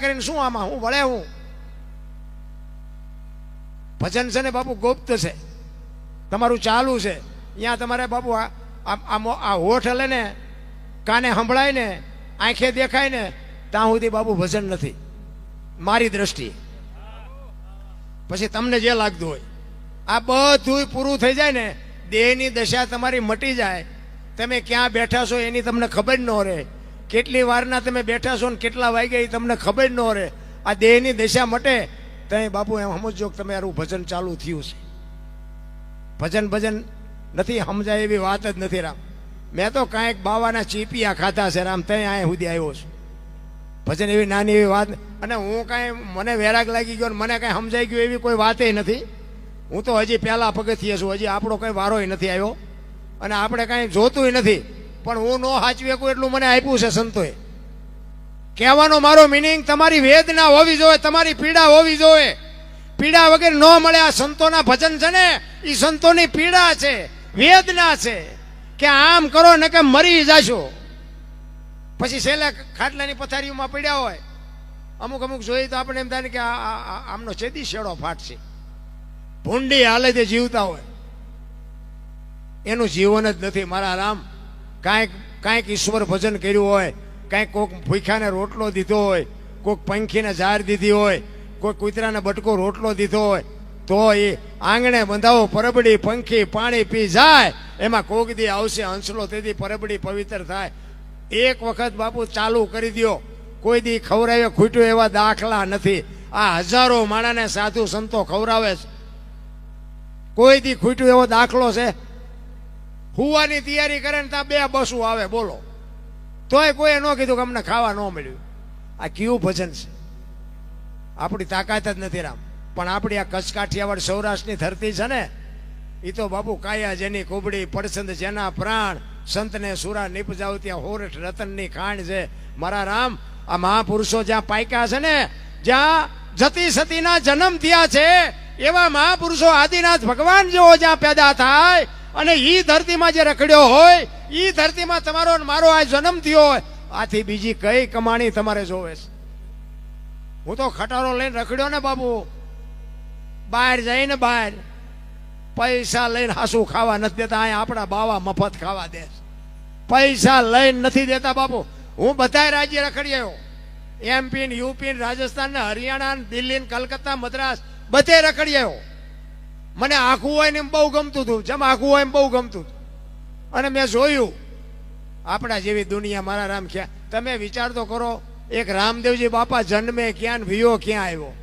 કરીને શું આમાં હું વળે હું? ભજન છે ને બાપુ ગુપ્ત છે, તમારું ચાલુ છે. અહીંયા તમારે બાપુ આ હોઠ હલે ને, કાને સંભળાય ને, આંખે દેખાય ને, ત્યાં સુધી બાપુ ભજન નથી મારી દ્રષ્ટિએ. પછી તમને જે લાગતું હોય, આ બધું પૂરું થઈ જાય ને, દેહની દશા તમારી મટી જાય, તમે ક્યાં બેઠા છો એની તમને ખબર ન રહે, કેટલી વારના તમે બેઠા છો ને કેટલા વાગ્યા એ તમને ખબર ન રહે. આ દેહની દશા મટે ત્યાં બાપુ એમ સમજો કે તમારું ભજન ચાલુ થયું છે. ભજન નથી સમજાય એવી વાત જ નથી રામ. મેં તો કાંઈક બાવાના ચીપિયા ખાધા છે રામ, ત્યાં અહીંયા સુધી આવ્યો છું. ભજન એવી નાની એવી વાત, અને હું કાંઈ મને વેરાગ લાગી ગયો ને મને કાંઈ સમજાઈ ગયું એવી કોઈ વાતે નથી. હું તો હજી પહેલા પગથિયે છું, હજી આપણો કંઈ વારોય નથી આવ્યો અને આપણે કાંઈ જોતુંય નથી. પણ હું નો સાચવી શકું એટલું મને આપ્યું છે સંતોએ. કહેવાનો મારો મિનિંગ, તમારી વેદના હોવી જોઈએ, તમારી પીડા હોવી જોઈએ. પીડા વગર ન મળે. આ સંતોના ભજન છે ને, એ સંતોની પીડા છે, વેદના છે, કે આમ કરો ને કે મરી જાશો. પછી છેલ્લે ખાટલાની પથારીઓમાં પડ્યા હોય, અમુક જોઈએ તો આપણે એમ થાય કે આમનો છેદી શેડો ફાટશે. ભૂંડી હાલે જે જીવતા હોય એનું જીવન જ નથી મારા રામ. કાંઈક ઈશ્વર ભજન કર્યું હોય, કાંઈક કોઈક ભૂખ્યાને રોટલો દીધો હોય, કોઈક પંખીને ઝાર દીધી હોય, કોઈ કૂતરાને બટકો રોટલો દીધો હોય, તો એ આંગણે બંધાવો પરબડી પંખી પાણી પી જાય, એમાં કોક દી આવશે હંસલો, તેથી પરબડી પવિત્ર થાય. એક વખત બાપુ ચાલુ કરી દો, કોઈ દી ખવડાવે ખૂટ્યું એવા દાખલા નથી. આ હજારો માણાને સાધુ સંતો ખવડાવે છે, કોઈ દી ખૂટ્યું એવો દાખલો છે? હુવાની તૈયારી કરે ને ત્યાં 2 બસો આવે બોલો, તોય કોઈ ન કીધું કે અમને ખાવા ન મળ્યું. આ કેવું ભજન છે? આપણી તાકાત જ નથી રામ. પણ આપણી આ કચ્છ કાઠિયાવાડ સૌરાષ્ટ્રની ધરતી છે ને, એ તો બાપુ કાયા જેની કુબડી, પડસંદ જેના પ્રાણ, સંતને સુરા નિપજાવ ત્યાં હોરઠ રતનની ખાણ છે. મારા રામ, આ મહાપુરુષો જ્યાં પાક્યા છે ને, જ્યાં જતી સતીના જન્મ થયા છે, એવા મહાપુરુષો આદિનાથ ભગવાન જેવો જ્યાં પેદા થાય, અને ઈ ધરતીમાં જે રખડ્યો હોય, ઈ ધરતીમાં તમારો મારો આ જન્મ થયો હોય, આથી બીજી કઈ કમાણી તમારે જોવે છે? હું તો ખટારો લઈને રખડ્યો ને બાબુ, બહાર જઈને બહાર પૈસા લઈને હાસું ખાવા નથી દેતા. અહીંયા આપણા બાવા મફત ખાવા દે, પૈસા લઈને નથી દેતા બાપુ. હું બધા રાજ્ય રખડી આવ્યો, એમપી ને યુપી ને રાજસ્થાન ને હરિયાણા ને દિલ્હી ને કલકત્તા મદ્રાસ બધે રખડી આવ્યો. મને આખું હોય ને એમ બહુ ગમતું હતું, જેમ આખું હોય એમ બહુ ગમતું હતું. અને મેં જોયું આપણા જેવી દુનિયા મારા રામ ક્યાં. તમે વિચાર તો કરો, એક રામદેવજી બાપા જન્મે ક્યાં ને ભયો ક્યાં આવ્યો,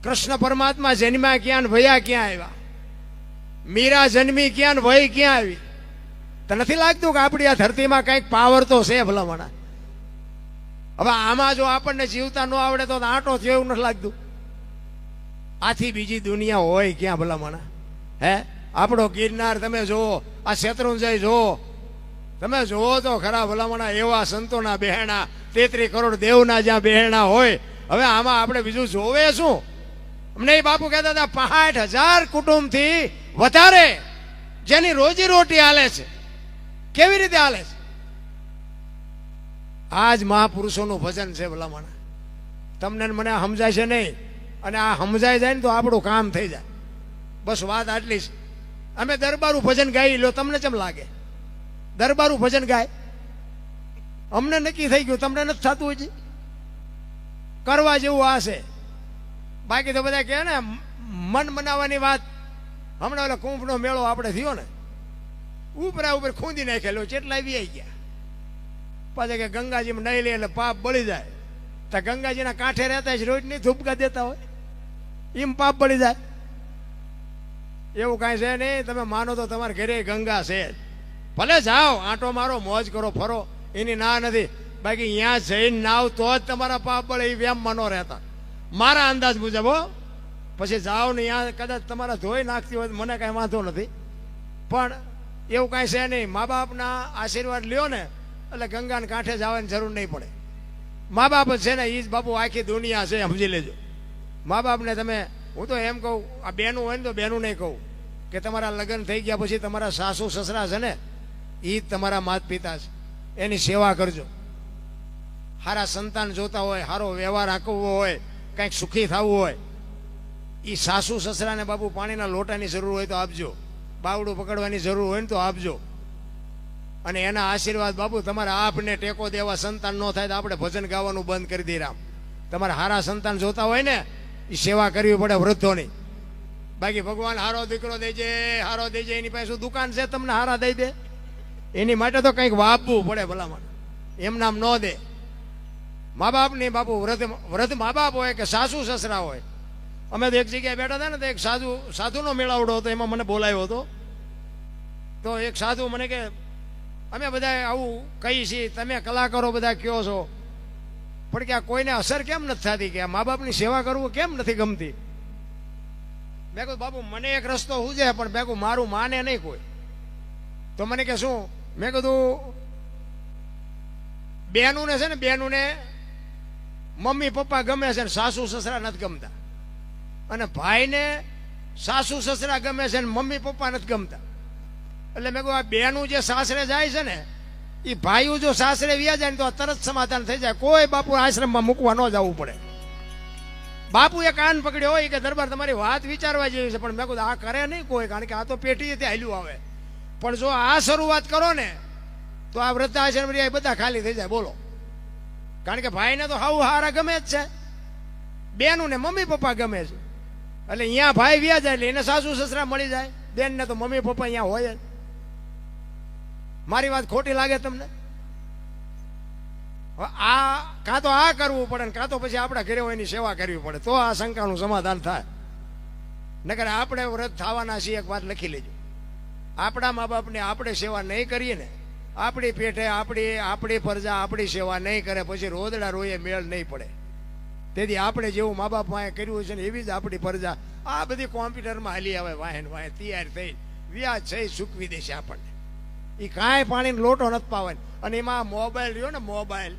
કૃષ્ણ પરમાત્મા જન્મ્યા ક્યાં ને ભયા ક્યાં આવ્યા, મીરા જન્મી ક્યાં ને વહી ક્યાં આવી. તો નથી લાગતું કે આપણી આ ધરતીમાં કંઈક પાવર તો છે ભલામણા? હવે આમાં જો આપણને જીવતા ન આવડે તો આંટો થયો એવું નથી લાગતું? આથી બીજી દુનિયા હોય ક્યાં ભલામણા? હે, આપણો ગિરનાર તમે જુઓ, આ શેત્રુંજય જુઓ, તમે જુઓ તો ખરા ભલામણા. એવા સંતોના બહેણા, 33 કરોડ દેવના જ્યાં બહેણા હોય. હવે આમાં આપણે બીજું જોવે શું? અમને બાપુ કહેતા હતા 65,000 કુટુંબથી વધારે જેની રોજી રોટી હાલે છે. કેવી રીતે હાલે છે? આજ મહાપુરુષોનું ભજન છે ભલામણા. તમને મને સમજાય છે નહીં, અને આ સમજાય જાય ને તો આપણું કામ થઈ જાય. બસ વાત આટલી છે. અમે દરબારું ભજન ગાઈ લો, તમને કેમ લાગે દરબારું ભજન ગાય? અમને નક્કી થઈ ગયું, તમને નથી થતું હજી? કરવા જેવું આ છે. બાકી તો બધા કહે ને મન મનાવવાની વાત. હમણાં ઓલો કુંભનો મેળો આપણે થયો ને, ઉપરા ઉપર ખૂંદી નાખેલો, કેટલા આવી ગયા. પાછા કે ગંગાજીમાં નહીં લે એટલે પાપ બળી જાય. તો ગંગાજીના કાંઠે રહેતા જ રોજ નહીં ધૂપકા દેતા હોય, એમ પાપ બળી જાય? એવું કાંઈ છે નહીં. તમે માનો તો તમારા ઘરે ગંગા છે, ભલે જાઓ આંટો મારો, મોજ કરો, ફરો, એની ના નથી. બાકી અહીંયા જઈને નાવ તો જ તમારા પાપ બળે, એ વ્યામમાં ન રહેતા મારા અંદાજ મુજબ. હો, પછી જાઓ ને ત્યાં કદાચ તમારા ધોઈ નાખતી હોય મને કાંઈ વાંધો નથી, પણ એવું કાંઈ છે નહીં. મા બાપના આશીર્વાદ લ્યો ને એટલે ગંગાને કાંઠે જવાની જરૂર નહીં પડે. મા બાપ છે ને એ જ બાપુ આખી દુનિયા છે, સમજી લેજો. મા બાપને તમે, હું તો એમ કહું, આ બહેનું હોય ને તો બહેનું નહીં કહું કે તમારા લગ્ન થઈ ગયા પછી તમારા સાસુ સસરા છે ને એ જ તમારા માતા પિતા છે, એની સેવા કરજો. સારા સંતાન જોતા હોય, સારો વ્યવહાર આંકવો હોય, કંઈક સુખી થવું હોય, એ સાસુ સસરાને બાપુ પાણીના લોટાની જરૂર હોય તો આપજો, બાવડું પકડવાની જરૂર હોય ને તો આપજો. અને એના આશીર્વાદ બાપુ તમારે આપને ટેકો દેવા સંતાન ન થાય તો આપણે ભજન ગાવાનું બંધ કરી દઈએ. રામ તમારે હારા સંતાન જોતા હોય ને એ સેવા કરવી પડે વૃદ્ધોની. બાકી ભગવાન હારો દીકરો દેજે, હારો દેજે, એની પાસે શું દુકાન છે તમને હારા દઈ દે? એની માટે તો કંઈક વાપવું પડે ભલામણ, એમ નામ ન દે. મા બાપની બાપુ વૃદ્ધ મા બાપ હોય કે સાસુ સસરા હોય. અમે તો એક જગ્યાએ બેઠા હતા ને તો એક સાધુનો મેળાવડો હતો, એમાં મને બોલાવ્યો હતો. તો એક સાધુ મને કે અમે બધા આવું કહીએ છીએ, તમે કલાકારો બધા કયો છો, પણ કે આ કોઈને અસર કેમ નથી થતી, કે આ મા બાપની સેવા કરવું કેમ નથી ગમતી? મેં કહ્યું બાપુ મને એક રસ્તો સૂઝે, પણ મેં કહ્યું મારું માને નહીં કોઈ. તો મને કે શું? મેં કીધું બેનું ને છે ને, બેનું ને મમ્મી પપ્પા ગમે છે ને સાસુ સસરા નથી ગમતા, અને ભાઈને સાસુ સસરા ગમે છે ને મમ્મી પપ્પા નથી ગમતા. એટલે મેં કહ્યું આ બેનું જે સાસરે જાય છે ને, એ ભાઈઓ જો સાસરે વ્યા જાય ને તો તરત સમાધાન થઈ જાય. કોઈ બાપુ આશ્રમમાં મૂકવા ન જવું પડે. બાપુએ કાન પકડ્યો હોય કે દરબાર તમારી વાત વિચારવા જેવી છે, પણ મેં કહ્યું આ કરે નહીં કોઈ, કારણ કે આ તો પેટી તે હાલ્યું આવે. પણ જો આ શરૂઆત કરો ને તો આ વૃદ્ધાશ્રમ બધા ખાલી થઈ જાય. બોલો, કારણ કે ભાઈને તો હાવ હારા ગમે જ છે, બેનું ને મમ્મી પપ્પા ગમે છે. એટલે અહીંયા ભાઈ વ્યા જાય એટલે એને સાસુ સસરા મળી જાય, બેન ને તો મમ્મી પપ્પા અહીંયા હોય જ. મારી વાત ખોટી લાગે તમને? આ કાં તો આ કરવું પડે ને કાં તો પછી આપણા ઘરે હોય એની સેવા કરવી પડે, તો આ શંકાનું સમાધાન થાય. નકર આપણે વ્રત થવાના છીએ, એક વાત લખી લેજો. આપણા મા બાપને આપણે સેવા નહીં કરીએ ને, આપણી પેટે આપણી પ્રજા આપણી સેવા નહીં કરે, પછી રોદડા રોયે મેળ નહીં પડે. તેથી આપણે જેવું મા બાપ વાંહે કર્યું છે ને એવી જ આપણી પ્રજા આ બધી કોમ્પ્યુટરમાં હાલી આવે, વાહન વાહે તૈયાર થઈ વ્યાજ થઈ ચૂકવી દેશે આપણને. એ કાંઈ પાણીનો લોટો નથી પાવાની. અને એમાં મોબાઈલ રહ્યો ને, મોબાઈલ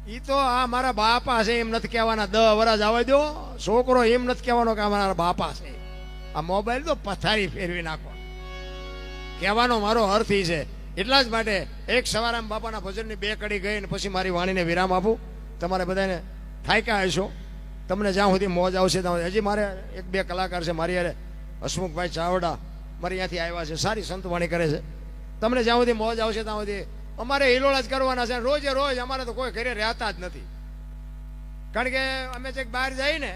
એ તો આ મારા બાપા છે એમ નથી કહેવાના. 10 વર્ષ આવવા દો, છોકરો એમ નથી કહેવાનો કે મારા બાપા છે. આ મોબાઈલ તો પથારી ફેરવી નાખો, કહેવાનો મારો અર્થ એ છે. એટલા જ માટે એક સવારામ બાપાના ભજનની 2 કડી ગઈ ને પછી મારી વાણીને વિરામ આપું. તમારે બધાને થાક્યા હશો, તમને જ્યાં સુધી મોજ આવશે ત્યાં. હજી મારે 1-2 કલાકાર છે મારી યારે, હસમુખભાઈ ચાવડા મારે ત્યાંથી આવ્યા છે, સારી સંતવાણી કરે છે. તમને જ્યાં સુધી મોજ આવશે ત્યાં સુધી અમારે હિલોળા જ કરવાના છે. રોજે રોજ અમારે તો કોઈ ઘરે રહેતા જ નથી, કારણ કે અમે જે બહાર જઈએ ને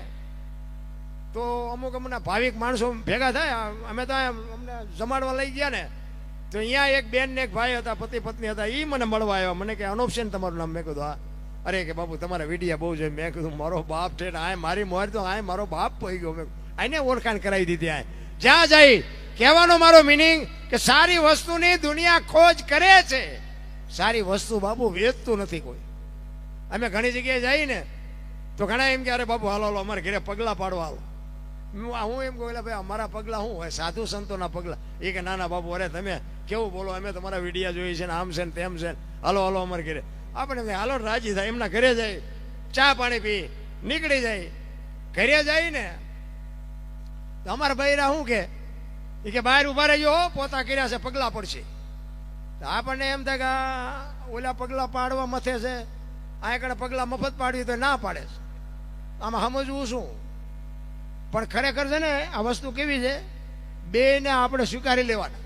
તો અમુક ભાવિક માણસો ભેગા થાય. અમે તો અમને જમાડવા લઈ ગયા ને તો અહીંયા એક બેન ને એક ભાઈ હતા, પતિ પત્ની હતા, એ મને મળવા આવ્યા. મને કે અનોપ છે ને તમારું નામ? મેં કીધું હા. અરે કે બાપુ તમારા વિડીયા બહુ છે. મેં કીધું મારો બાપ છે ને, આ મારી મોર તો આ મારો બાપ પડી ગયો. મેં આને ઓળખાણ કરાવી દીધી. આ જ્યાં જાય કહેવાનો મારો મિનિંગ કે સારી વસ્તુની દુનિયા ખોજ કરે છે, સારી વસ્તુ બાપુ વેચતું નથી કોઈ. અમે ઘણી જગ્યાએ જઈએ ને તો ઘણા એમ કે અરે બાપુ હાલો હાલો અમારે ઘરે પગલાં પાડવા હાલો. હું એમ કહું ભાઈ અમારા પગલાં શું હોય? સાધુ સંતોના પગલાં. એ કે ના ના બાપુ, અરે તમે કેવું બોલો, અમે તમારા વિડીયા જોઈએ છે ને, આમ છે ને તેમ છે ને, હાલો હાલો અમારે ઘરે. આપણે હાલો રાજી થાય. એમના ઘરે જાય, ચા પાણી પી નીકળી જાય. ઘરે જાય ને અમારા બૈરા શું કે બહાર ઉભા રહેજો, પોતા કર્યા છે પગલાં પડશે. આપણને એમ થાય કે ઓલા પગલાં પાડવા મથે છે, આ કಡೆ પગલાં મફત પાડવી તો ના પાડે છે. આમાં સમજવું શું? પણ ખરેખર છે ને આ વસ્તુ કેવી છે, બેને આપણે સ્વીકારી લેવાના.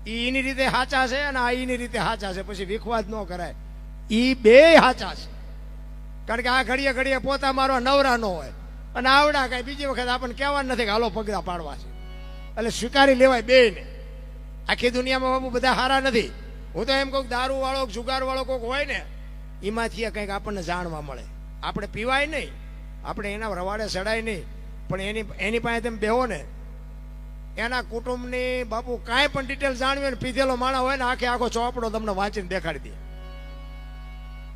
એની રીતે સાચા છે અને આ એની રીતે સાચા છે, પછી વિખવાદ ન કરાય. એ બે સાચા છે, કારણ કે આ ઘડીએ ઘડીએ પોતા મારવા નવરા ન હોય અને આવડા કાંઈ બીજી વખત આપણને કહેવાનું નથી કે હાલો પગલાં પાડવા છે. એટલે સ્વીકારી લેવાય બેને. આખી દુનિયામાં બાબુ બધા સારા નથી. હું તો એમ કહું દારૂ વાળો જુગાર વાળો કોઈક હોય ને એમાંથી કંઈક આપણને જાણવા મળે. આપણે પીવાય નહીં, આપણે એના રવાડે ચડાય નહીં, પણ એની પાસે તમે બેહો ને એના કુટુંબની બાપુ કાંઈ પણ ડિટેલ જાણવી ને પીધેલો માણસ હોય ને આખો ચોપડો તમને વાંચીને દેખાડી દે.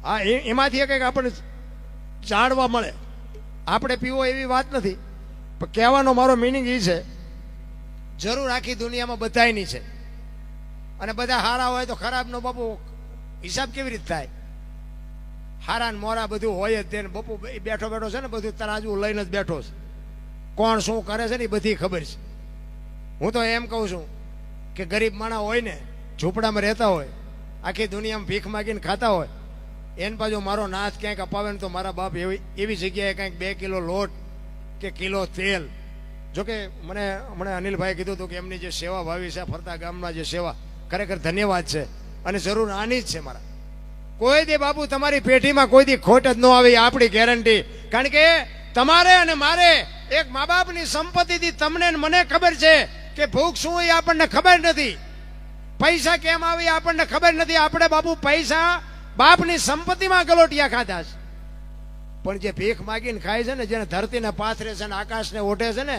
હા, એમાંથી કંઈક આપણને જાણવા મળે. આપણે પીવો એવી વાત નથી, પણ કહેવાનો મારો મિનિંગ એ છે જરૂર આખી દુનિયામાં બધાયની છે અને બધા હારા હોય તો ખરાબનો બાપુ હિસાબ કેવી રીતે થાય? હારા ને મોરા બધું હોય જ. તેને બાપુ બેઠો બેઠો છે ને બધું તરાજવું લઈને જ બેઠો છે. કોણ શું કરે છે ને એ બધી ખબર છે. હું તો એમ કહું છું કે ગરીબ માણસ હોય ને, ઝૂંપડામાં રહેતા હોય, આખી દુનિયામાં ભીખ માગીને ખાતા હોય, એને પાછો મારો નાથ ક્યાંક અપાવે ને તો મારા બાપ એવી જગ્યાએ કંઈક 2 કિલો લોટ કે કિલો તેલ. જોકે મને હમણાં અનિલભાઈ કીધું હતું કે એમની જે સેવા ભાવી છે ફરતા ગામમાં જે સેવા, ખરેખર ધન્યવાદ છે અને જરૂર આની જ છે. મારા કોઈ દી બાપુ તમારી પેઢીમાં કોઈ દી ખોટ જ ન આવે, આપણી ગેરંટી. કારણ કે તમારે અને મારે એક મા બાપની સંપત્તિથી તમને ને મને ખબર છે કે ભૂખ શું એ આપણને ખબર નથી, પૈસા કેમ આવે આપણને ખબર નથી. આપણે બાપુ પૈસા બાપની સંપત્તિમાં ગલોટિયા ખાધા છે, પણ જે ભીખ માગીને ખાય છે ને, જેને ધરતીને પાથરે છે ને આકાશને ઓઢે છે ને,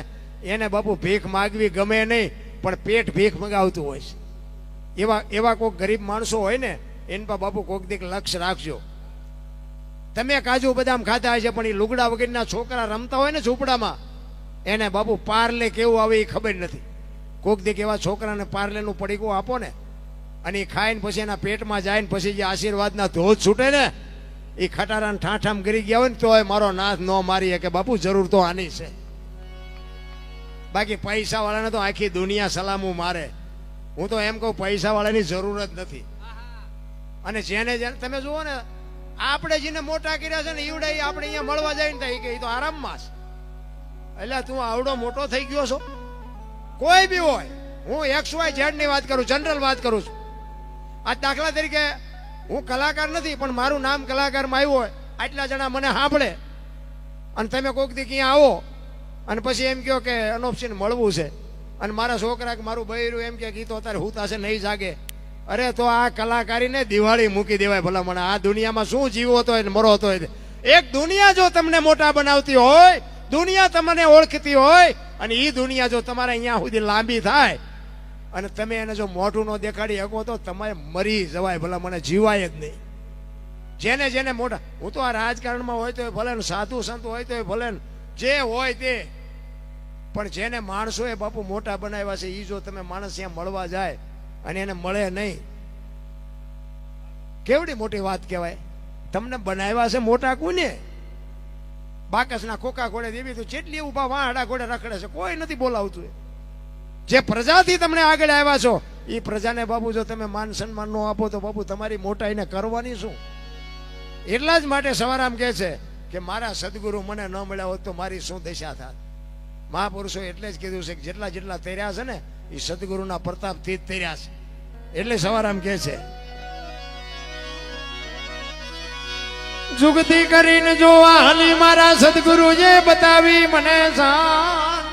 એને બાપુ ભીખ માગવી ગમે નહીં, પણ પેટ ભીખ મગાવતું હોય છે. એવા કોઈક ગરીબ માણસો હોય ને એની પર બાપુ કોઈક દીક લક્ષ્ય રાખજો. તમે કાજુ બદામ ખાતા હશે પણ એ લુગડા વગરના છોકરા રમતા હોય ને ઝૂંપડામાં, એને બાપુ પાર્લે કેવું આવે એ ખબર નથી. કોઈક દીક એવા છોકરાને પાર્લેનું પડીકું આપો ને અને એ ખાઈને પછી એના પેટમાં જાય ને પછી જે આશીર્વાદના ધોધ છૂટે ને, એ ખટારાને ઠાઠામ કરી ગયા હોય ને તો મારો નાથ ન મારી કે બાપુ જરૂર તો આની છે. બાકી પૈસા વાળાને તો આખી દુનિયા સલામું મારે. હું તો એમ કહું પૈસા વાળાની જરૂર જ નથી. અને જેને જેને તમે જુઓ ને, આપણે જેને મોટા કર્યા છે ને ઈવડે આપણે અહીંયા મળવા જાય ને કે એ તો આરામમાં છે. એટલે તું આવડો મોટો થઈ ગયો છો. કોઈ બી હોય, હું XYZ ની વાત કરું, જનરલ વાત કરું છું. આ દાખલા તરીકે હું કલાકાર નથી પણ મારું નામ કલાકારમાં આવ્યું હોય, આટલા જણા મને સાંભળે અને તમે કોઈક દી ક્યાં આવો અને પછી એમ કહો કે અનોપસિંહ મળવું છે અને મારા છોકરા કે મારું બૈરું એમ કે ગીતો અત્યારે હુતા છે નહીં જાગે, અરે તો આ કલાકારીને દિવાળી મૂકી દેવાય. ભલા મને આ દુનિયામાં શું જીવો હતો ને મરો હતો. એક દુનિયા જો તમને મોટા બનાવતી હોય, દુનિયા તમને ઓળખતી હોય અને એ દુનિયા જો તમારે અહીંયા સુધી લાંબી થાય અને તમે એને જો મોઢું ન દેખાડી શકો તો તમારે મરી જવાય. ભલા મને જીવાય જ નહીં. જેને જેને મોટા, હું તો આ રાજકારણમાં હોય તો ભલે ને, સાધુ સંત હોય તો ભલે ને, જે હોય તે, પણ જેને માણસોએ બાપુ મોટા બનાવ્યા છે એ જો તમે માણસ ત્યાં મળવા જાય અને એને મળે નહીં, કેવડી મોટી વાત કહેવાય. તમને બનાવ્યા છે મોટા કોને? બાકસના ખોખા ઘોડે દેવી તો જેટલી ઉભા વાહડા ઘોડે રખડે છે, કોઈ નથી બોલાવતું. જે પ્રજાથી તમને આગળ આવ્યા છો એ પ્રજાને બાપુ જો તમે માન સન્માન ન આપો તો બાપુ તમારી મોટાઈને કરવાની શું? એટલા જ માટે સવારામ કહે છે કે મારા સદગુરુ મને ન મળ્યા હોત તો મારી શું દશા થાત. મહાપુરુષો એટલે જ કીધું છે કે જેટલા જેટલા તર્યા છે ને એ સદગુરુના પ્રતાપથી જ તર્યા છે. એટલે સવારામ કહે છે, જુગતી કરીને જો હાલી મારા સદગુરુએ બતાવી મને શાન,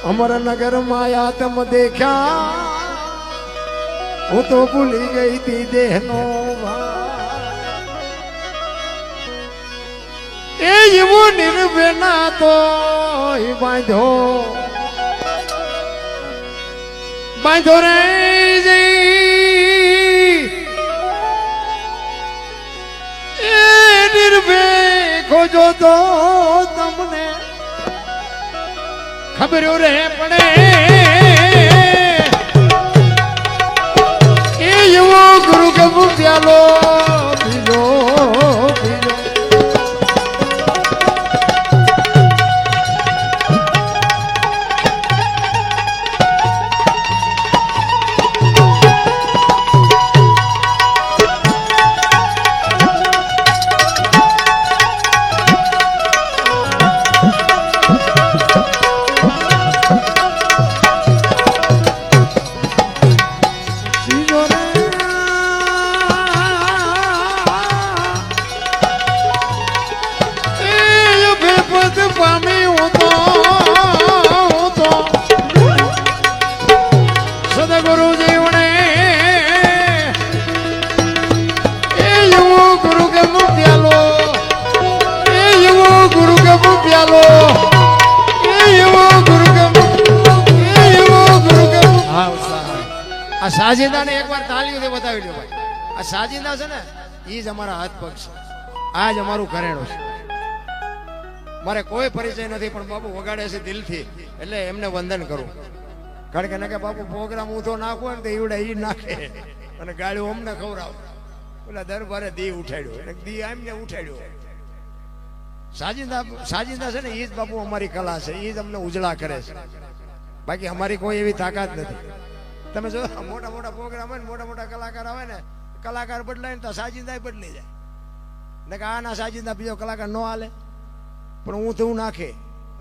અમરનગર માયા તમ દેખ્યા, હું તો ભૂલી ગઈ તી દેહનો એ એવો નિર્વેના તો બાંધો રે એ નિર્ભે ખોજો તો તમને ખબર રે પડે એ એવો ગુરુ ગમુ પ્યાલો પીજો પીજો. આ સાજિદાને એકવાર તાળીઓથી બતાવી લ્યો ભાઈ. આ સાજિદા છે ને એ જ અમારા હાથ પગ છે, આ જ અમારું ઘરેણું છે. મારે કોઈ પરિચય નથી પણ બાપુ વગાડે છે દિલથી એટલે એમને વંદન કરું. કારણ કે બાપુ પ્રોગ્રામ ઊંધો નાખવો ને તો ઈવડે ઈ નાખે અને ગાળ્યું અમને ખવડાવ. પેલા દરબારે દી ઉઠાડ્યો એટલે દી આમને ઉઠાડ્યો. સાજિદા છે ને એ જ બાપુ અમારી કલા છે, એ જ અમને ઉજળા કરે છે. બાકી અમારી કોઈ એવી તાકાત નથી. તમે જો મોટા મોટા પ્રોગ્રામ હોય ને મોટા મોટા કલાકાર આવે ને કલાકાર બદલાય ને તો સાજિંદા બદલી જાય ને કે આના સાજિંદા બીજો કલાકાર ન હાલે, પણ હું તો નાખે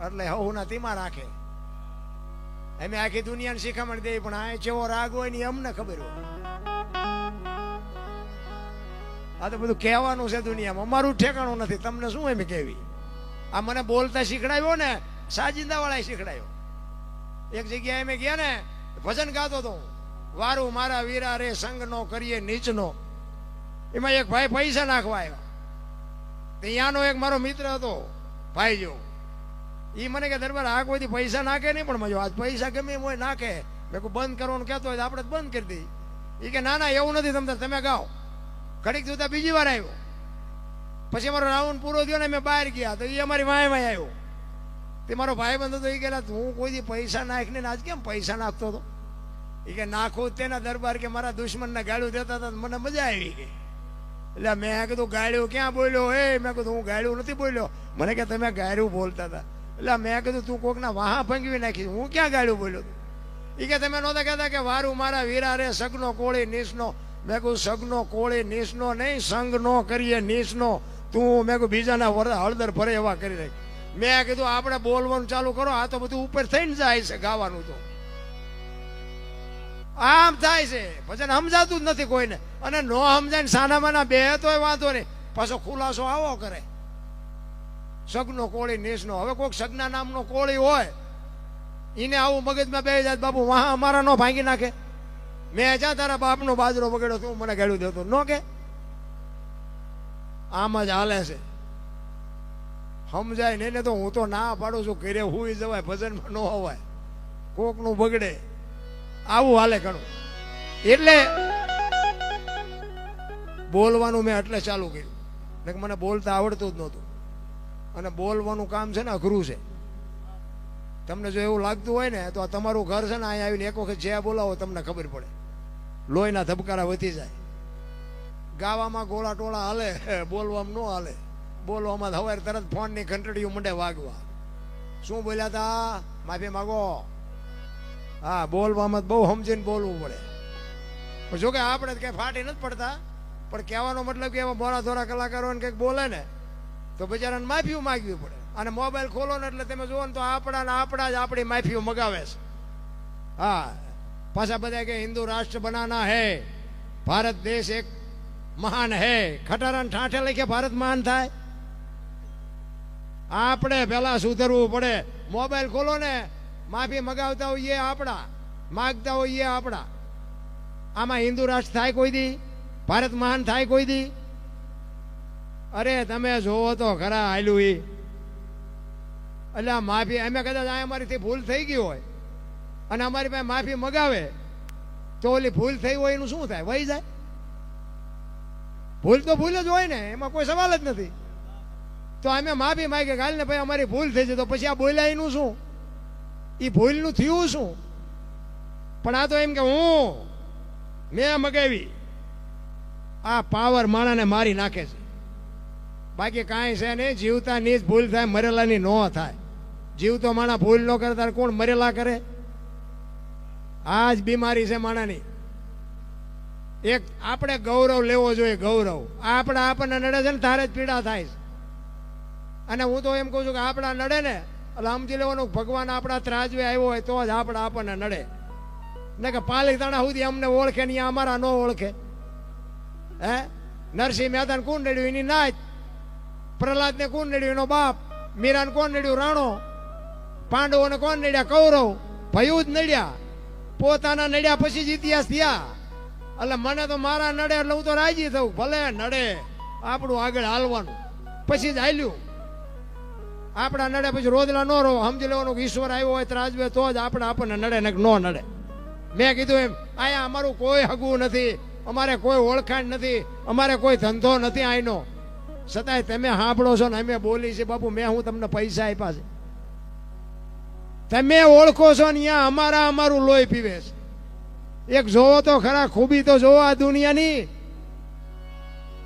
એટલે હવના તેમાં રાખે. અમે આખી દુનિયાને શીખામણ દઈએ, પણ આ ચેવો રાગ હોય ને અમને ખબર હોય. આ તો બધું કહેવાનું છે દુનિયામાં, અમારું ઠેકાણું નથી. તમને શું એમ કેવી? આ મને બોલતા શીખડાવ્યો ને સાજિંદા વાળા શીખડાયો. એક જગ્યાએ અમે ગયા ને, ભજન ગાતો હતો, વારું મારા વીરા રે સંગ નો કરીએ નીચનો. એમાં એક ભાઈ પૈસા નાખવા આવ્યો. ત્યાંનો એક મારો મિત્ર હતો ભાઈ જો, એ મને કે દરબાર આ કોઈ પૈસા નાખે નહીં, પણ મજો આજ પૈસા ગમે એમ હોય નાખે. મેં કહું બંધ કરવાનું કહેતો હોય તો આપણે બંધ કરી દઈએ. એ કે ના ના એવું નથી, તમે ગાઓ. ઘડીક જોતા બીજી વાર આવ્યો. પછી અમારો રાઉન્ડ પૂરો થયો ને અમે બહાર ગયા તો એ અમારી વાય વાય આવ્યો. તે મારો ભાઈ બંધ હતો. એ કે હું કોઈ પૈસા નાખીને આજ કેમ પૈસા નાખતો હતો? એ કે નાખું તેના દરબાર કે મારા દુશ્મનને ગાળ્યું દેતા હતા, મને મજા આવી ગઈ. એટલે મેં કીધું ગાળ્યું ક્યાં બોલ્યો? મેં કીધું હું ગાળ્યું નથી બોલ્યો. મને કે તમે ગાળ્યું બોલતા હતા. એટલે મેં કીધું તું કોકના વાહા ભંગવી નાખી, હું ક્યાં ગાળ્યું બોલ્યો? એ કે તમે નહોતા કહેતા કે વારું મારા વીરા રે સગનો કોળી નીસનો. મેં કહું સગનો કોળી નીસનો નહીં, સંગ નો કરીએ નીસનો. તું મેં કહું બીજાના હળદર ભરે એવા કરી રહી. મેં કીધું આપણે બોલવાનું ચાલુ કરો, આ તો બધું ઉપર થઈને જાય છે ગાવાનું. તો આમ થાય છે, ભજન સમજાતું જ નથી કોઈને. અને નો સમજાય ને સાનામાના બે તોય વાંધો નહીં, પાછો ખુલાસો આવો કરે સગનો કોળી નીસનો. હવે કોઈક સગના નામનો કોળી હોય એને આવું મગજમાં બે જાય, બાપુ વાહ અમારા નો ભાંગી નાખે. મેં જા તારા બાપનો બાજરો બગડ્યો, તું મને ગાળ્યું દેતો નો કે? આમ જ હાલે છે. સમજાય નહીં ને તો હું તો ના પાડું છું, ઘરે હુઈ જવાય, ભજનમાં ન હોવાય, કોકનું બગડે, આવું હાલે ઘણું. એટલે બોલવાનું મેં એટલે ચાલુ કર્યું ને કે મને બોલતા આવડતું જ નહોતું. અને બોલવાનું કામ છે ને અઘરું છે. તમને જો એવું લાગતું હોય ને તો આ તમારું ઘર છે ને, અહીંયા આવીને એક વખત જે બોલાવો તમને ખબર પડે, લોહીના ધબકારા વધી જાય. ગાવામાં ગોળા ટોળા હાલે, બોલવામાં ન હાલે. બોલવામાં હવારે તરત ફોનની ઘંટડીઓ મંડે વાગવા. શું બોલ્યા તા? માફી માગો. હા, બોલવામાં બહુ સમજીને બોલવું પડે. પણ જોકે આપણે કઈ ફાટી નથી પડતા, પણ કહેવાનો મતલબ કે એવા મોરા ધોરા કલાકારોને કંઈક બોલે ને તો બિચારાને માફીઓ માગવી પડે. અને મોબાઈલ ખોલો ને એટલે તમે જુઓ ને તો આપણા જ આપણી માફીઓ મગાવે છે. હા, પાછા બધા કે હિન્દુ રાષ્ટ્ર બનાના હે, ભારત દેશ એક મહાન હે. ખટારાને ઠાઠે લખે ભારત મહાન થાય? આપણે પેલા સુધરવું પડે. મોબાઈલ ખોલો ને, માફી મગાવતા હોઈએ આપણા, માગતા હોઈએ આપણા. આમાં હિન્દુ રાષ્ટ્ર થાય કોઈ દી? ભારત મહાન થાય કોઈ દી? અરે તમે જોવો તો ખરા હાલ્યું ઈ. એટલે માફી અમે કદાચ આ અમારીથી ભૂલ થઈ ગઈ હોય અને અમારી પાસે માફી મગાવે તો ઓલી ભૂલ થઈ હોય એનું શું થાય? વહી જાય. ભૂલ તો ભૂલ જ હોય ને, એમાં કોઈ સવાલ જ નથી. તો અમે માફી માંગીએ કાલ ને ભાઈ અમારી ભૂલ થઈ છે, તો પછી આ બોલ્યા એનું શું? એ ભૂલનું થયું શું? પણ આ તો એમ કે મેં મગાવી. આ પાવર માણાને મારી નાખે છે. બાકી કાંઈ છે નહીં. જીવતા ની જ ભૂલ થાય, મરેલાની ન થાય. જીવતો માણા ભૂલ ન કરતા કોણ મરેલા કરે? આ જ બીમારી છે માણાની. એક આપણે ગૌરવ લેવો જોઈએ, ગૌરવ. આપણને નડે છે ને તારે જ પીડા થાય છે. અને હું તો એમ કહું છું કે આપણા નડે ને એટલે સમજી લેવાનું ભગવાન આપણા ત્રાજવે આવ્યો હોય તો જ આપણને નડે. ને કે પાલીતાણા સુધી અમને ઓળખે ને અમારા ન ઓળખે. હે, નરસિંહ મહેતાને કોણ નડ્યું? એની નાચ. પ્રહલાદને કોણ નડ્યું? એનો બાપ. મીરાને કોણ નડ્યું? રાણો. પાંડવોને કોણ નડ્યા? કૌરવ. ભયું જ નડ્યા. પોતાના નડ્યા પછી જ ઇતિહાસ થયા. એટલે મને તો મારા નડે એટલે હું તો રાજી થઉં. ભલે નડે, આપણું આગળ હાલવાનું. પછી જ હાલ્યું. આપણા નડે પછી રોજલા ન રહો. સમજી લેવાનું ઈશ્વર આવ્યો હોય ત્રાજવે તો જ આપણને નડે ને ન નડે. મેં કીધું એમ, અહીંયા અમારું કોઈ હગું નથી, અમારે કોઈ ઓળખાણ નથી, અમારે કોઈ ધંધો નથી આઈનો. છતાંય તમે સાંભળો છો ને અમે બોલી છે. બાપુ મેં હું તમને પૈસા આપ્યા છે? તમે ઓળખો છો ને અહીંયા અમારું લોહી પીવે છે. એક જોવો તો ખરા, ખૂબી તો જોવો આ દુનિયાની.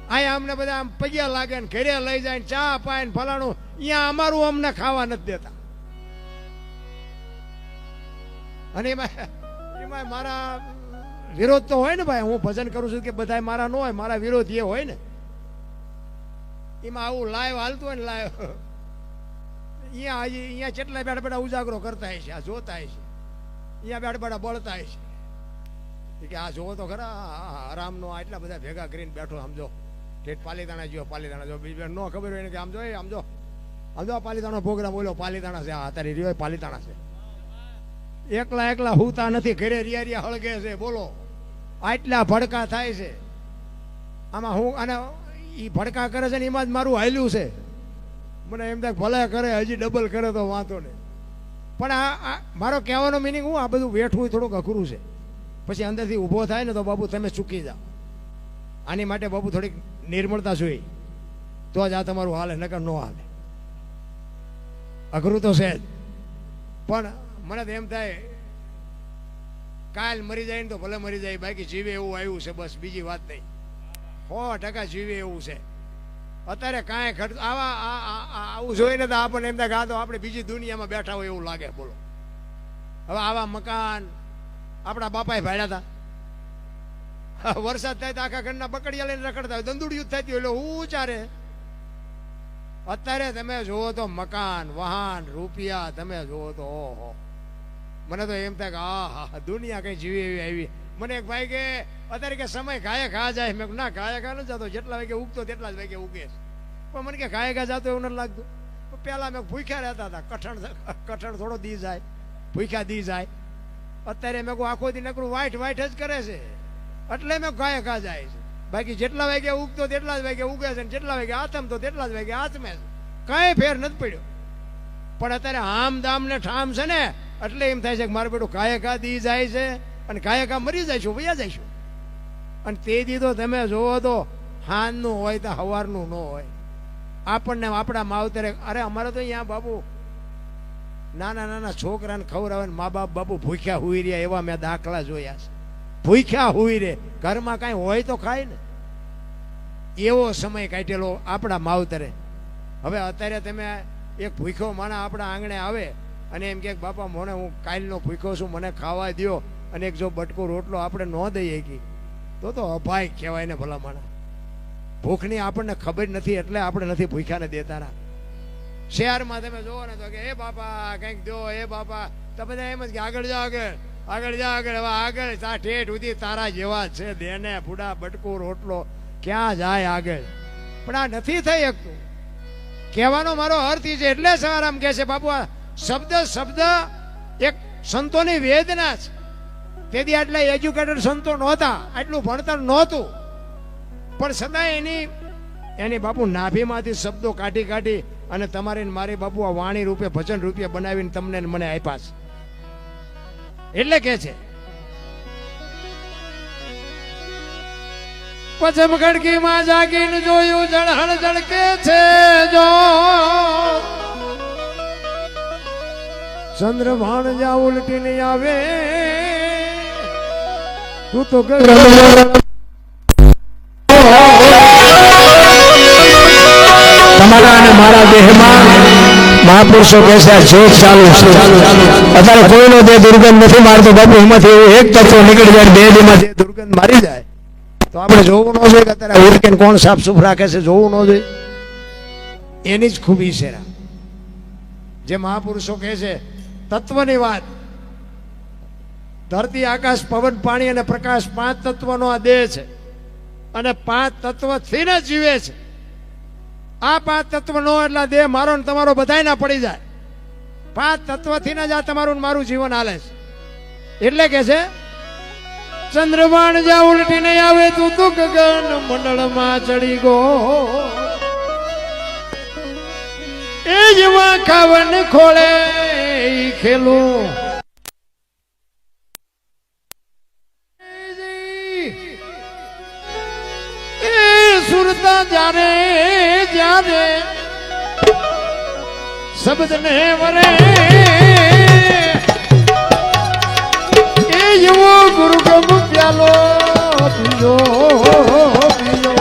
અહીંયા અમને બધા આમ પગ્યા લાગે ને ઘરે લઈ જાય ને ચા પાય ને ફલાણું. અહીંયા અમારું અમને ખાવા નથી દેતા. અને એમાં મારા વિરોધ તો હોય ને ભાઈ, હું ભજન કરું છું કે બધા મારા ન હોય, મારા વિરોધ એ હોય ને. એમાં આવું લાઈવ હાલતું હોય ને લાઈવ, અહીંયા કેટલા બેઠા બેઠા ઉજાગરો કરતા હોય છે, આ જોતા હોય છે, અહીંયા બેઠા બેઠા બળતા હોય છે કે આ જોવો તો ખરા આરામનો આટલા બધા ભેગા કરીને બેઠો. સમજો ઠેઠ પાલીતાણા જો, પાલીતાણા જો, બીજી ન ખબર હોય ને કે આમ જો આમ જો પાલીતાણા પ્રોગ્રામ બોલો, પાલીતાણા છે, આ તારી રહ્યો પાલીતાણા છે. એકલા એકલા હુતા નથી, ઘરે રિયા હળગે છે. બોલો આટલા ભડકા થાય છે આમાં. હું અને એ ભડકા કરે છે ને એમાં જ મારું હાલ્યું છે. મને એમ થાય ભલે કરે, હજી ડબલ કરે તો વાંધો નહીં. પણ આ મારો કહેવાનો મિનિંગ હું, આ બધું વેઠવું થોડુંક અઘરું છે. પછી અંદરથી ઊભો થાય ને તો બાબુ તમે ચૂકી જાઓ. આની માટે બાબુ થોડીક નિર્મળતા જોઈએ તો જ આ તમારું હાલે, નકર ન હાલે. અઘરું તો છે જ. પણ મને તો એમ થાય કાલ મરી જાય ને તો ભલે મરી જાય, બાકી જીવે એવું આવ્યું છે બસ, બીજી વાત નહીં. 100% જીવે એવું છે. અત્યારે કાંઈ ખર્ચ આવું જોઈને તો આપણને એમ થાય કે આ તો આપણે બીજી દુનિયામાં બેઠા હોય એવું લાગે. બોલો હવે આવા મકાન આપણા બાપાએ ભાડ્યા હતા. વરસાદ થાય તો આખા ઘરના બકડિયા લઈને રખડતા હોય, દંદુડિયું થતી હોય, એટલે હું ચારે. અત્યારે તમે જુઓ તો મકાન, વાહન, રૂપિયા તમે જુઓ તો ઓહો, મને તો એમ થાય કે હા દુનિયા કઈ જીવી એવી આવી. મને એક ભાઈ કે અત્યારે કે સમય ગાયે ઘા જાય. મેં ના ગાયે ઘા નથી જતો, જેટલા વાગે ઉગતો તેટલા જ વાગે ઉગે. પણ મને કે ગાયે ઘા જતો એવું નથી લાગતું. પહેલા મેં ભૂખ્યા રહેતા હતા, કઠણ થોડો દી જાય, ભૂખ્યા દી જાય. અત્યારે મેં આખો દી નકરું વાઈટ જ કરે છે, એટલે મેં ગાયે ઘા જાય છે. બાકી જેટલા વાગે ઉગતો તેટલા જ વાગે ઉગે છે, જેટલા વાગે આથમતો તેટલા જ વાગે આથમે છે. કઈ ફેર નથી પડ્યો. પણ અત્યારે આમ દામ ને ઠામ છે ને, એટલે એમ થાય છે કે મારું બેટું ગાયે ઘા દી જાય છે અને ગાયે ઘા મરી જઈશું, વયા જઈશું. અને તે દીધો તમે જોવો તો હાનનું હોય તો સવારનું ન હોય. આપણને આપણા માવતરે, અરે અમારે તો અહીંયા બાબુ નાના નાના છોકરાને ખવડાવે ને મા બાપ બાબુ ભૂખ્યા હુઈ રહ્યા, એવા મેં દાખલા જોયા છે. ભૂખ્યા હુઈ રે, ઘરમાં કાંઈ હોય તો ખાય ને, એવો સમય કાઢેલો આપણા માવતરે. હવે અત્યારે તમે એક ભૂખ્યો માણા આપણા આંગણે આવે અને એમ કે બાપા મને હું કાલનો ભૂખ્યો છું, મને ખાવા દ્યો, અને એક જો બટકો રોટલો આપણે ન દઈએ કે તો અભાય કહેવાય ને ભલા માણા. ભૂખની આપણને ખબર નથી એટલે આપણે નથી ભૂખ્યાને દેતા. શહેરમાં તમે જોવો ને તો કે એ બાપા કંઈક દો, એ બાપા તો બધા એમ જ કે આગળ જાઓ, આગળ જા, આગળ. હવે આગળ તા ઠેઠ સુધી તારા જેવા છે, દેને ફૂડા બટકો રોટલો ક્યાં જાય આગળ. પણ આ નથી થઈ શકતું. કહેવાનો મારો અર્થ છે, એટલે સવારામ કહે છે બાપુ આ શબ્દ એક સંતોની વેદના છે. તેથી આટલા એજ્યુકેટેડ સંતો નહોતા, આટલું ભણતર નહોતું, પણ છતાં એની બાપુ નાભીમાંથી શબ્દો કાઢી અને તમારે મારી બાપુ આ વાણી રૂપે ભજન રૂપે બનાવીને તમને મને આપ્યા છે. એટલે કે છે પછમ ખડકીમાં જાગીને જોયું જળહળ જળકે છે, જો ચંદ્રભાણ જા ઉલટીને આવે તું તો તમારા અને મારા દેહમાં મહાપુરુષો કહેશે જોત ચાલુ છે. અત્યારે કોઈનો દેહ દુર્ગંધ નથી મારતો બાપુ. એમાંથી એવું એક તત્વ નીકળી જાય, બે દેહમાં જે દુર્ગંધ મારી જાય તો આપણે જોવું ન જોઈએ કે અત્યારે ઉરકેન કોણ સાફ સુફ રાખે છે, જોવું ન જોઈએ. એની જ ખૂબી છે જે મહાપુરુષો કહે છે તત્વની વાત. ધરતી, આકાશ, પવન, પાણી અને પ્રકાશ 5 તત્વનો આ દેહ છે અને 5 તત્વથી જ જીવે છે. આ 5 તત્વ નો એટલા દેહ મારો ને તમારો બધાય ના પડી જાય. 5 તત્વથી જ આ તમારું ને મારું જીવન હાલે છે. એટલે કે છે ચંદ્રબાણ જા ઉલટી નહીં આવે તું તો ગગન મંડળમાં ચડી ગો, એ જેવા ખાવન ખોળે ખેલું એ સુરતા જ્યારે જ્યારે શબ્દ ને વરે એ એવો ગુરુગમ પ્યાલો પીજો પીજો.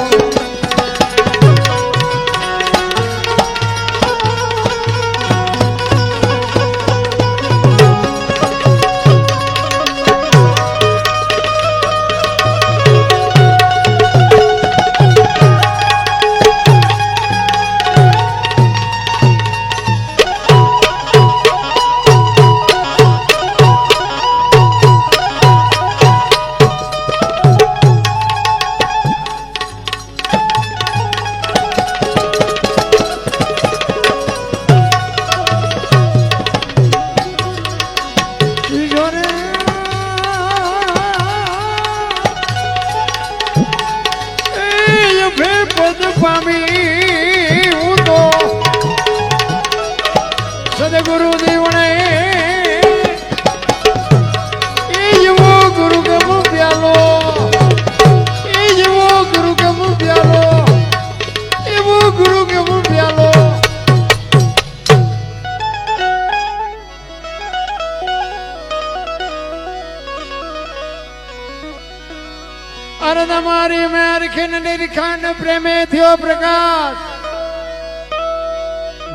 અરે મારી મેરખીન નિરખાન પ્રેમે થયો પ્રકાશ.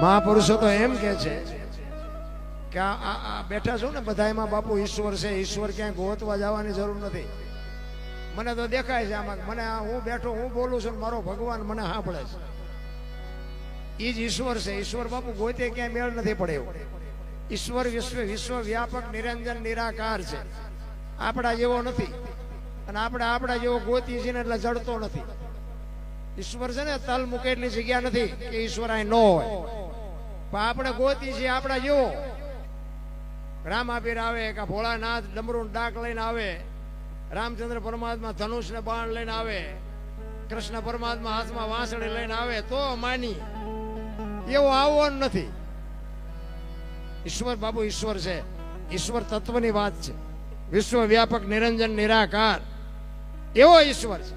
મહાપુરુષો તો એમ કે છે કે આ બેઠા છો ને બધા એમાં બાપુ ઈશ્વર છે. ઈશ્વર ક્યાંય ગોતવા જવાની જરૂર નથી. મને તો દેખાય છે આમાં. મને હું બેઠો હું બોલું છું મારો ભગવાન મને સાંભળે છે. એ જ ઈશ્વર છે. ઈશ્વર બાપુ ગોતે ક્યાંય મેળ નથી પડે એવું. ઈશ્વર વિશ્વ વ્યાપક નિરંજન નિરાકાર છે. આપણા જેવો નથી અને આપણા જેવો ગોતી છે ને એટલે જડતો નથી. ઈશ્વર છે ને તલ મૂકે એટલી જગ્યા નથી કે ઈશ્વર અહીં ન હોય. પણ આપણે ગોતી છીએ આપણા જેવો. રામાપીર આવે કે ભોળાનાથ ડમરૂ ડાક લઈને આવે, રામચંદ્ર પરમાત્મા ધનુષ ને બાણ લઈને આવે, કૃષ્ણ પરમાત્મા હાથમાં વાંસળી લઈને આવે તો માની. એવો આવવાનું નથી. ઈશ્વર બાબુ ઈશ્વર છે. ઈશ્વર તત્વની વાત છે. વિશ્વ વ્યાપક નિરંજન નિરાકાર એવો ઈશ્વર છે.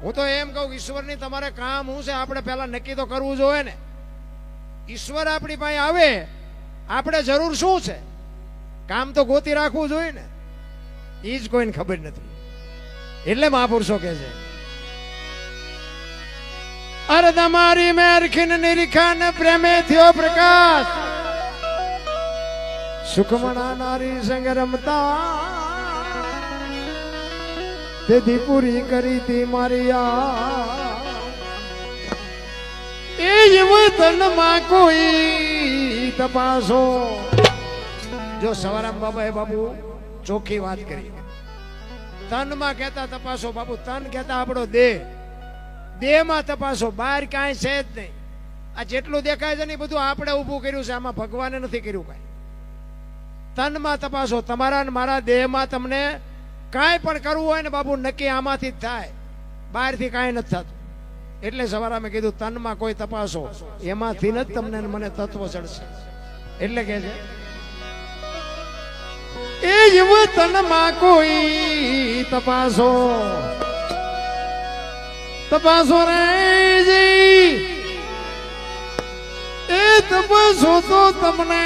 હું તો એમ કહું ઈશ્વરની તમારે કામ શું છે આપણે પહેલા નક્કી તો કરવું જોઈએ ને. ઈશ્વર આપણી પાસે આવે આપણે જરૂર શું છે? કામ તો ગોતી રાખવું જોઈએ ને. એ જ કોઈને ખબર નથી. એટલે મહાપુરુષો કહે છે અરે તમારી મેરખીન નિરખાન પ્રેમે થયો પ્રકાશ. સુખમણા નારી સંગ રમતા તેથી પૂરી કરી તી મારી એ જ વતનમાં કોઈ તપાસો. જો સવારામ બાબા એ બાબુ ચોખ્ખી વાત કરી. તનમાં કહેતા તપાસો બાપુ. તન કહેતા આપણો દેહ. દેહમાં તપાસો. બહાર કાંઈ છે જ નહીં. આ જેટલું દેખાય છે ને એ બધું આપણે ઊભું કર્યું છે. આમાં ભગવાને નથી કર્યું કાંઈ. તનમાં તપાસો. તમારા ને મારા દેહમાં તમને કાંઈ પણ કરવું હોય ને બાબુ નક્કી આમાંથી જ થાય. બહારથી કાંઈ નથી થતું. એટલે સવારે મેં કીધું તનમાં કોઈ તપાસો. એમાંથી જ તમને મને તત્વ ચડશે. એટલે કે છે એ જ વતનમાં કોઈ તપાસો. તપાસો રે જી એ તપાસો તો તમને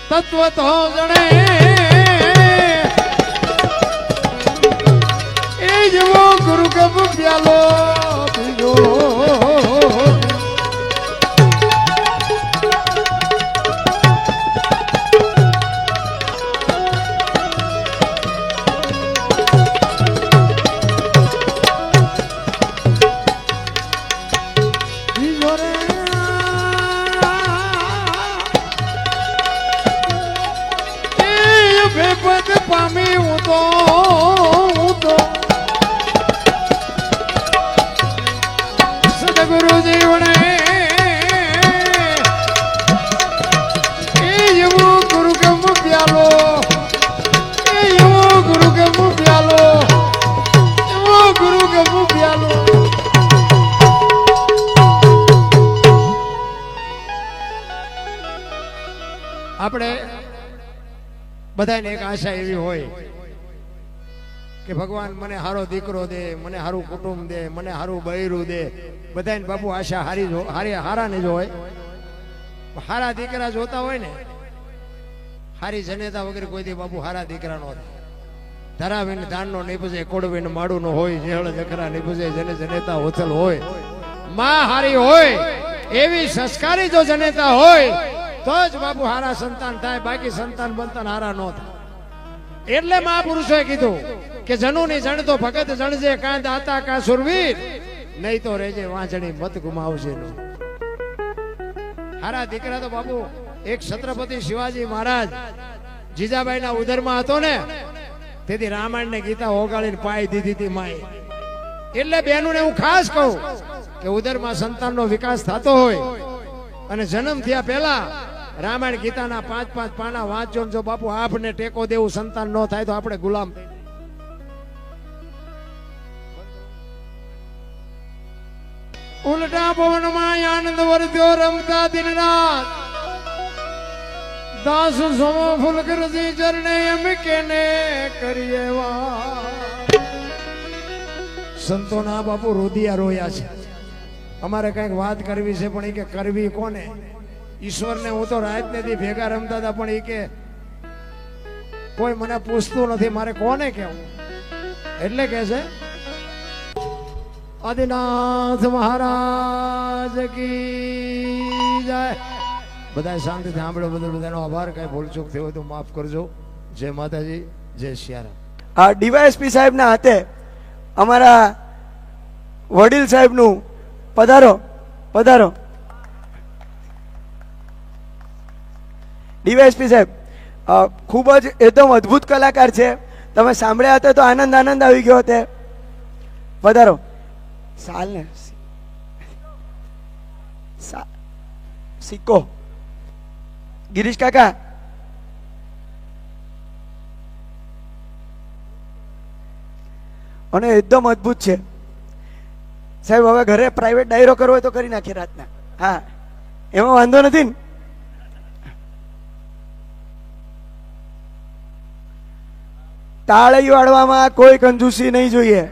તત્વ તો જણે. એ જેવો ગુરુ કપ પ્યાલો પીજો. પામી હું તો સદગુરુ જીવને એ એવો ગુરુ ગમ પ્યાલો. એ એવો ગુરુ ગમ પ્યાલો. એવો ગુરુ ગમ પ્યાલો. આપણે બધાને એક આશા એવી હોય કે ભગવાન મને હારો દીકરો દે, મને હારું કુટુંબ દે, મને હારું બૈરું દે. બધાને બાપુ આશા હારાને જ હોય. હારા દીકરા જોતા હોય ને હારી જનેતા વગેરે કોઈ દી બાપુ હારા દીકરા નો થાય. ધરાવીને ધાનનો નીપજે, કોડવીને માડું નો હોય, જેહળ જખરા નીપજે, જને જનેતા ઓથલ હોય. માં હારી હોય એવી સંસ્કારી જો જનેતા હોય તો જ બાપુ હારા સંતાન થાય. બાકી સંતાન બંતાન હારા નો થાય. એટલે મહાપુરુષોએ કીધું કે જનુની જણતો ભગત જણજે, કાં દાતા કાં સુરવીર, નહીં તો રેજે વાંચણી મત ગુમાવશે. હારા દીકરા તો બાપુ એક છત્રપતિ શિવાજી મહારાજ જીજાબાઈના ઉદરમાં હતો ને તેથી રામાયણ ને ગીતા ઓગાળીને પાઈ દીધી હતી માએ. એટલે બેનું ને હું ખાસ કહું કે ઉદરમાં સંતાનનો વિકાસ થતો હોય અને જન્મ થયા પહેલા રામાયણ ગીતાના 5-5 પાના વાંચો. જો બાપુ આપને ટેકો દેવું સંતાન ન થાય તો આપણે ગુલામ. ઉલટા પવનમાં આનંદ વર્ત્યો રમતા દિન રાત. દાસ સોમો ફૂલકરજી ચરણે એમ કેને કરીએ વાત. સંતોના બાપુ રુદિયા રોયા છે. અમારે કઈક વાત કરવી છે પણ એ કે કરવી કોને? ઈશ્વરને હું તો રાત નથી ભેગા રમતા હતા પણ એ કે કોઈ મને પૂછતું નથી, મારે કોને કહેવું? એટલે કે છે આદિનાથ મહારાજ કી જય. બધા શાંતિથી સાંભળો, બધાનો આભાર. કઈ ભૂલચૂક થયો હોય તો માફ કરજો. જય માતાજી, જય સિયારામ. આ ડીવાયએસપી સાહેબના હાથે અમારા વડીલ સાહેબનું પધારો પધારો. ડીવાયએસપી સાહેબ ખૂબ જ એકદમ અદ્ભુત કલાકાર છે. તમે સાંભળ્યા હતા તો આનંદ આવી ગયો હતો. પધારો. સાલ ને સિક્કો ગિરીશ કાકા. અને એકદમ અદ્ભુત છે સાહેબ. હવે ઘરે પ્રાઇવેટ ડાયરો કરવો હોય તો કરી નાખીએ રાતના. હા, એમાં વાંધો નથી ને. તાળી વાળવામાં કોઈ કંજૂસી નહીં જોઈએ.